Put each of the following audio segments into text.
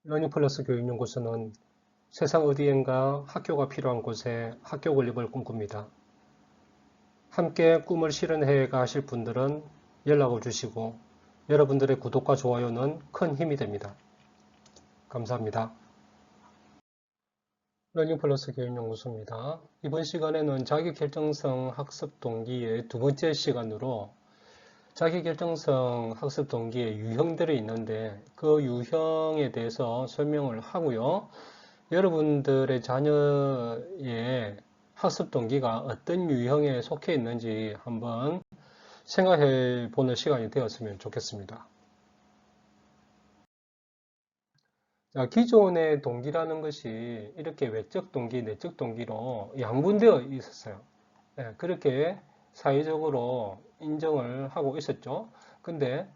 러닝플러스 교육연구소는 세상 어디엔가 학교가 필요한 곳에 학교 건립을 꿈꿉니다. 함께 꿈을 실현해 가실 분들은 연락을 주시고 여러분들의 구독과 좋아요는 큰 힘이 됩니다. 감사합니다. 러닝플러스 교육연구소입니다. 이번 시간에는 자기결정성 학습 동기의 두 번째 시간으로 자기결정성 학습 동기의 유형들이 있는데 그 유형에 대해서 설명을 하고요. 여러분들의 자녀의 학습 동기가 어떤 유형에 속해 있는지 한번 생각해 보는 시간이 되었으면 좋겠습니다. 자, 기존의 동기라는 것이 이렇게 외적 동기, 내적 동기로 양분되어 있었어요. 네, 그렇게 사회적으로 인정을 하고 있었죠. 근데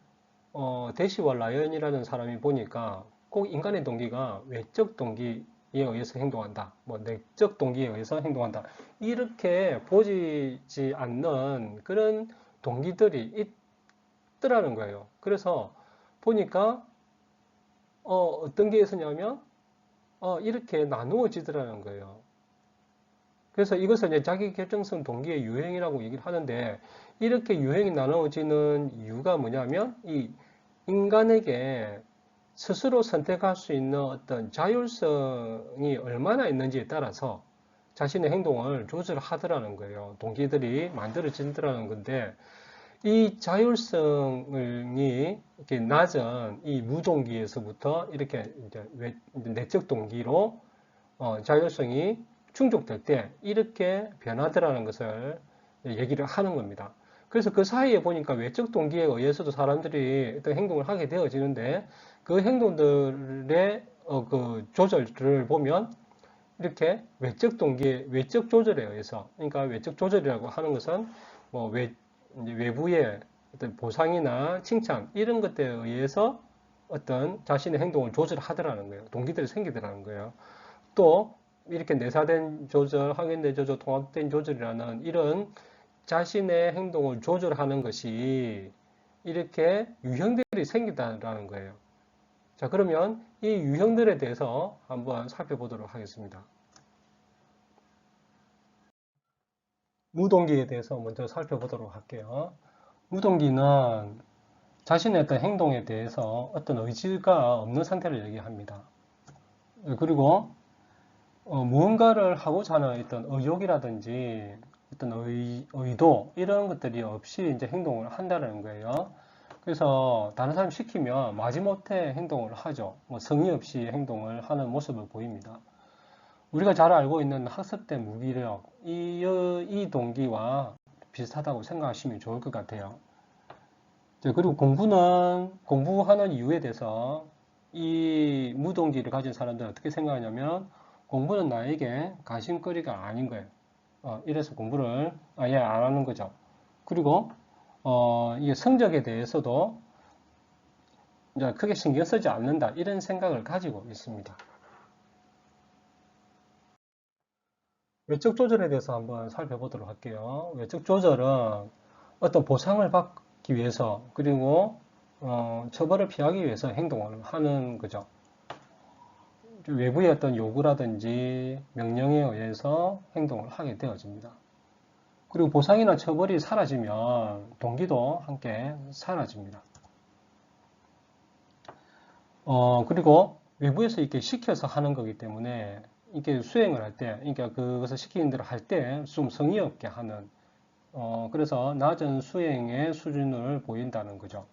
대시와 라이언이라는 사람이 보니까 꼭 인간의 동기가 외적 동기에 의해서 행동한다. 뭐 내적 동기에 의해서 행동한다. 이렇게 보이지 않는 그런 동기들이 있더라는 거예요. 그래서 보니까 어떤 게 있었냐면 이렇게 나누어지더라는 거예요. 그래서 이것을 이제 자기결정성 동기의 유형이라고 얘기를 하는데 이렇게 유형이 나누어지는 이유가 뭐냐면 이 인간에게 스스로 선택할 수 있는 어떤 자율성이 얼마나 있는지에 따라서 자신의 행동을 조절하더라는 거예요. 동기들이 만들어진다는 건데 이 자율성이 이렇게 낮은 이 무동기에서부터 이렇게 이제 내적 동기로 자율성이 충족될 때 이렇게 변하더라는 것을 얘기를 하는 겁니다. 그래서 그 사이에 보니까 외적 동기에 의해서도 사람들이 어떤 행동을 하게 되어지는데 그 행동들의 그 조절을 보면 이렇게 외적 동기의 외적 조절에 의해서, 그러니까 외적 조절이라고 하는 것은 뭐 외부의 어떤 보상이나 칭찬 이런 것들에 의해서 어떤 자신의 행동을 조절하더라는 거예요. 동기들이 생기더라는 거예요. 또 이렇게 내사된 조절, 항연된 조절, 통합된 조절이라는 이런 자신의 행동을 조절하는 것이 이렇게 유형들이 생긴다는 거예요. 자, 그러면 이 유형들에 대해서 한번 살펴보도록 하겠습니다. 무동기에 대해서 먼저 살펴보도록 할게요. 무동기는 자신의 어떤 행동에 대해서 어떤 의지가 없는 상태를 얘기합니다. 그리고 무언가를 하고자 하는 어떤 의욕이라든지 어떤 의도 이런 것들이 없이 이제 행동을 한다는 거예요. 그래서 다른 사람 시키면 마지못해 행동을 하죠. 뭐 성의 없이 행동을 하는 모습을 보입니다. 우리가 잘 알고 있는 학습된 무기력 이 동기와 비슷하다고 생각하시면 좋을 것 같아요. 그리고 공부하는 이유에 대해서 이 무동기를 가진 사람들은 어떻게 생각하냐면 공부는 나에게 관심거리가 아닌 거예요. 이래서 공부를 아예 안 하는 거죠. 그리고 이게 성적에 대해서도 이제 크게 신경 쓰지 않는다 이런 생각을 가지고 있습니다. 외적 조절에 대해서 한번 살펴보도록 할게요. 외적 조절은 어떤 보상을 받기 위해서 그리고 처벌을 피하기 위해서 행동을 하는 거죠. 외부의 어떤 요구라든지 명령에 의해서 행동을 하게 되어집니다. 그리고 보상이나 처벌이 사라지면 동기도 함께 사라집니다. 그리고 외부에서 이렇게 시켜서 하는 거기 때문에 이렇게 수행을 할 때, 그러니까 그것을 시키는 대로 할 때 좀 성의 없게 하는, 그래서 낮은 수행의 수준을 보인다는 거죠.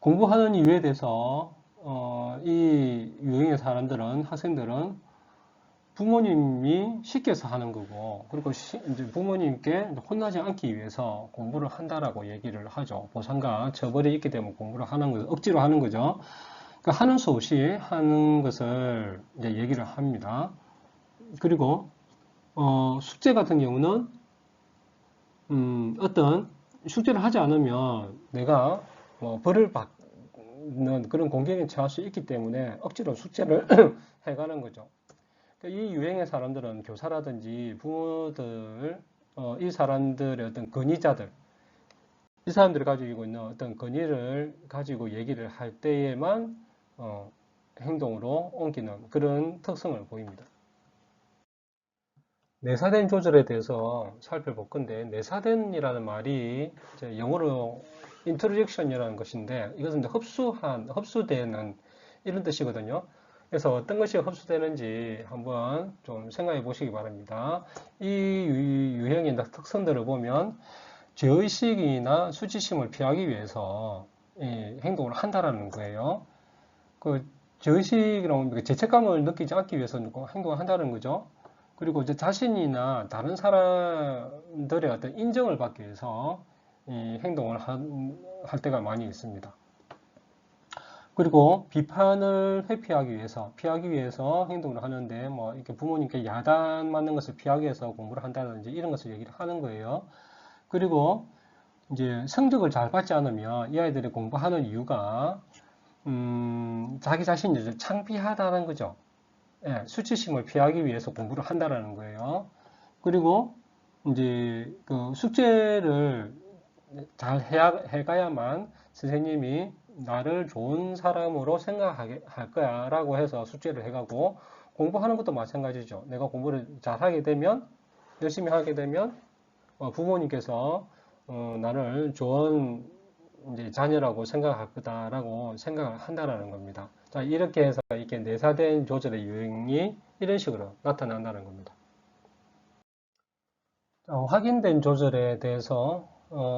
공부하는 이유에 대해서 이 유형의 사람들은 학생들은 부모님이 시켜서 하는 거고 그리고 이제 부모님께 혼나지 않기 위해서 공부를 한다라고 얘기를 하죠. 보상과 처벌이 있게 되면 공부를 하는 거 억지로 하는 거죠. 그러니까 하는 수 없이 하는 것을 이제 얘기를 합니다. 그리고 숙제 같은 경우는 어떤 숙제를 하지 않으면 내가 벌을 받는 그런 공경에 처할 수 있기 때문에 억지로 숙제를 해가는 거죠. 이 유행의 사람들은 교사라든지 부모들, 이 사람들의 어떤 권위자들, 이 사람들이 가지고 있는 어떤 권위를 가지고 얘기를 할 때에만 행동으로 옮기는 그런 특성을 보입니다. 내사된 조절에 대해서 살펴볼 건데, 내사된이라는 말이 이제 영어로 introjection이라는 것인데, 이것은 이제 흡수되는 이런 뜻이거든요. 그래서 어떤 것이 흡수되는지 한번 좀 생각해 보시기 바랍니다. 이 유형의 특성들을 보면 죄의식이나 수치심을 피하기 위해서 이 행동을 한다라는 거예요. 그 죄의식이라고 죄책감을 느끼지 않기 위해서 행동을 한다는 거죠. 그리고 이제 자신이나 다른 사람들의 어떤 인정을 받기 위해서 이 행동을 할 때가 많이 있습니다. 그리고 비판을 피하기 위해서 행동을 하는데, 뭐, 이렇게 부모님께 야단 맞는 것을 피하기 위해서 공부를 한다든지 이런 것을 얘기를 하는 거예요. 그리고 이제 성적을 잘 받지 않으면 이 아이들이 공부하는 이유가, 자기 자신이 이제 창피하다는 거죠. 예, 수치심을 피하기 위해서 공부를 한다라는 거예요. 그리고 이제 그 숙제를 잘 해가야만 선생님이 나를 좋은 사람으로 생각할 거야라고 해서 숙제를 해가고, 공부하는 것도 마찬가지죠. 내가 공부를 잘 하게 되면, 열심히 하게 되면 부모님께서 나를 좋은 이제 자녀라고 생각할 거다라고 생각을 한다라는 겁니다. 자, 이렇게 해서 이렇게 내사된 조절의 유형이 이런 식으로 나타난다는 겁니다. 확인된 조절에 대해서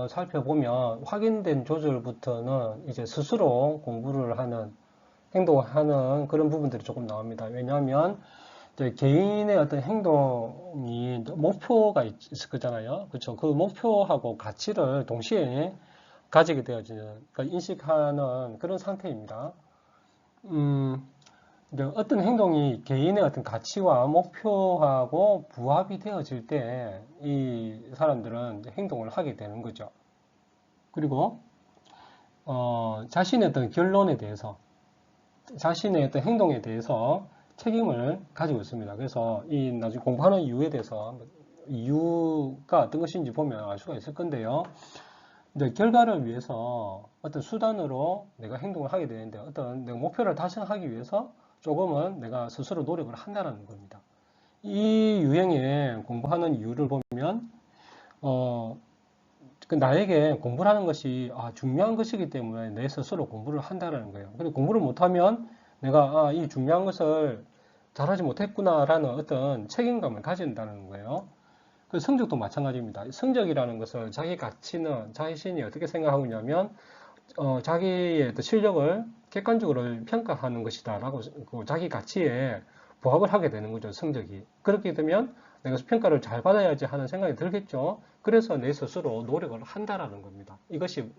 살펴보면, 확인된 조절부터는 이제 스스로 공부를 하는, 행동을 하는 그런 부분들이 조금 나옵니다. 왜냐하면 이제 개인의 어떤 행동이 목표가 있을 거잖아요. 그렇죠? 그 목표하고 가치를 동시에 가지게 되어지는, 그러니까 인식하는 그런 상태입니다. 이제 어떤 행동이 개인의 어떤 가치와 목표하고 부합이 되어질 때 이 사람들은 행동을 하게 되는 거죠. 그리고 자신의 어떤 결론에 대해서, 자신의 어떤 행동에 대해서 책임을 가지고 있습니다. 그래서 이 나중에 공부하는 이유에 대해서 이유가 어떤 것인지 보면 알 수가 있을 건데요. 이제 결과를 위해서 어떤 수단으로 내가 행동을 하게 되는데, 어떤 내가 목표를 달성하기 위해서 조금은 내가 스스로 노력을 한다는 겁니다. 이 유형의 공부하는 이유를 보면 그 나에게 공부라는 것이 중요한 것이기 때문에 내 스스로 공부를 한다는 거예요. 그리고 공부를 못하면 내가 이 중요한 것을 잘하지 못했구나라는 어떤 책임감을 가진다는 거예요. 그 성적도 마찬가지입니다. 성적이라는 것을 자기 가치는 자신이 어떻게 생각하고 있냐면 자기의 실력을 객관적으로 평가하는 것이다라고 자기 가치에 부합을 하게 되는 거죠. 성적이. 그렇게 되면 내가 평가를 잘 받아야지 하는 생각이 들겠죠. 그래서 내 스스로 노력을 한다라는 겁니다. 이것이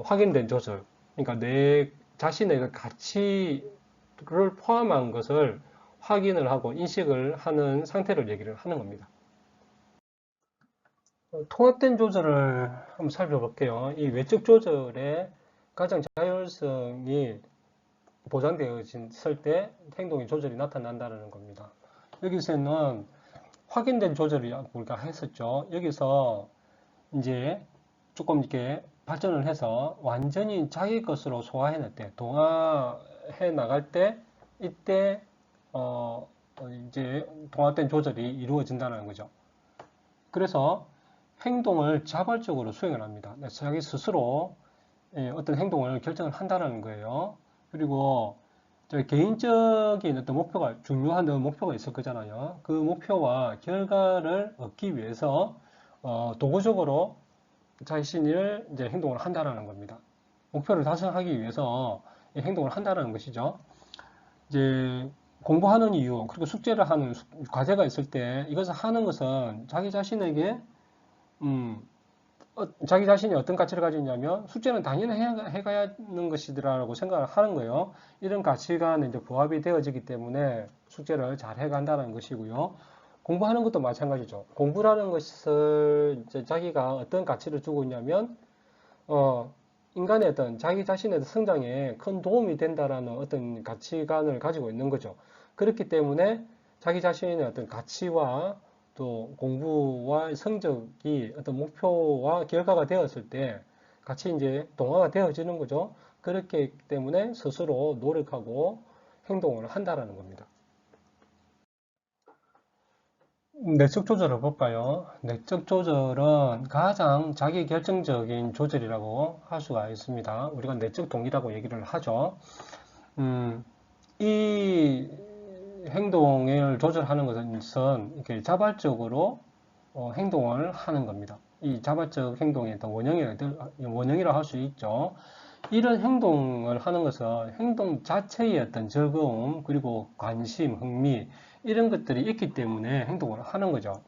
확인된 조절. 그러니까 내 자신의 가치를 포함한 것을 확인을 하고 인식을 하는 상태를 얘기를 하는 겁니다. 통합된 조절을 한번 살펴볼게요. 이 외적 조절의 가장 자율성이 보장되어졌을 때 행동의 조절이 나타난다는 겁니다. 여기서는 확인된 조절이 우리가 했었죠. 여기서 이제 조금 이렇게 발전을 해서 완전히 자기 것으로 소화해낼 때, 동화해 나갈 때, 이때 이제 통합된 조절이 이루어진다는 거죠. 그래서 행동을 자발적으로 수행을 합니다. 자기 스스로 어떤 행동을 결정을 한다는 거예요. 그리고 개인적인 어떤 목표가, 중요한 목표가 있을 거잖아요. 그 목표와 결과를 얻기 위해서 도구적으로 자신을 이제 행동을 한다는 겁니다. 목표를 달성하기 위해서 행동을 한다는 것이죠. 이제 공부하는 이유, 그리고 숙제를 하는 과제가 있을 때 이것을 하는 것은 자기 자신에게 자기 자신이 어떤 가치를 가지고 있냐면, 숙제는 당연히 해가야 하는 것이라고 생각을 하는 거예요. 이런 가치관에 이제 부합이 되어지기 때문에 숙제를 잘 해간다는 것이고요. 공부하는 것도 마찬가지죠. 공부라는 것을 이제 자기가 어떤 가치를 주고 있냐면, 인간의 어떤 자기 자신의 성장에 큰 도움이 된다라는 어떤 가치관을 가지고 있는 거죠. 그렇기 때문에 자기 자신의 어떤 가치와 또 공부와 성적이 어떤 목표와 결과가 되었을 때 같이 이제 동화가 되어지는 거죠. 그렇기 때문에 스스로 노력하고 행동을 한다라는 겁니다. 내적 조절을 볼까요? 내적 조절은 가장 자기 결정적인 조절이라고 할 수가 있습니다. 우리가 내적 동기라고 얘기를 하죠. 이 행동을 조절하는 것은 이렇게 자발적으로 행동을 하는 겁니다. 이 자발적 행동의 어떤 원형이라 할 수 있죠. 이런 행동을 하는 것은 행동 자체의 어떤 즐거움, 그리고 관심, 흥미, 이런 것들이 있기 때문에 행동을 하는 거죠.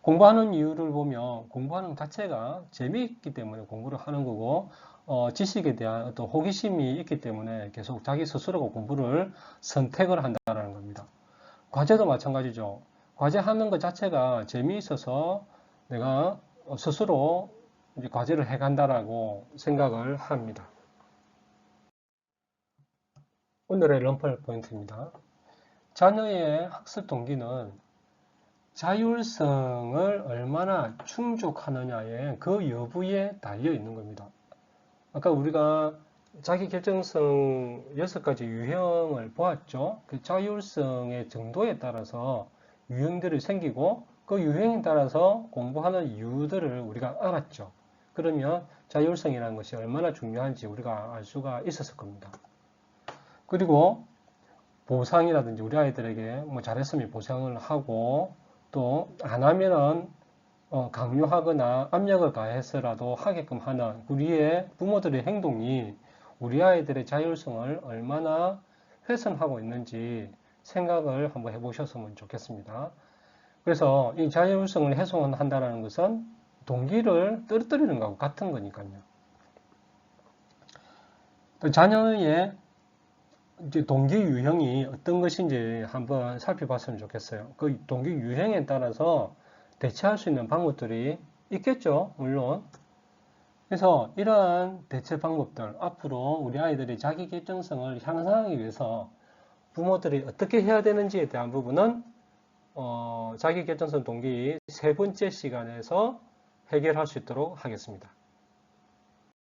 공부하는 이유를 보면 공부하는 자체가 재미있기 때문에 공부를 하는 거고, 지식에 대한 어떤 호기심이 있기 때문에 계속 자기 스스로가 공부를 선택을 한다는 겁니다. 과제도 마찬가지죠. 과제하는 것 자체가 재미있어서 내가 스스로 이제 과제를 해간다라고 생각을 합니다. 오늘의 럼펄 포인트입니다. 자녀의 학습 동기는 자율성을 얼마나 충족하느냐의 그 여부에 달려 있는 겁니다. 아까 우리가 자기결정성 6가지 유형을 보았죠. 그 자율성의 정도에 따라서 유형들이 생기고 그 유형에 따라서 공부하는 이유들을 우리가 알았죠. 그러면 자율성이라는 것이 얼마나 중요한지 우리가 알 수가 있었을 겁니다. 그리고 보상이라든지 우리 아이들에게 뭐 잘했으면 보상을 하고 또 안 하면은 강요하거나 압력을 가해서라도 하게끔 하는 우리의 부모들의 행동이 우리 아이들의 자율성을 얼마나 훼손하고 있는지 생각을 한번 해보셨으면 좋겠습니다. 그래서 이 자율성을 훼손한다는 것은 동기를 떨어뜨리는 것과 같은 거니까요. 또 자녀의 이제 동기 유형이 어떤 것인지 한번 살펴봤으면 좋겠어요. 그 동기 유형에 따라서 대체할 수 있는 방법들이 있겠죠, 물론. 그래서 이러한 대체 방법들, 앞으로 우리 아이들이 자기 결정성을 향상하기 위해서 부모들이 어떻게 해야 되는지에 대한 부분은 자기 결정성 동기 3번째 시간에서 해결할 수 있도록 하겠습니다.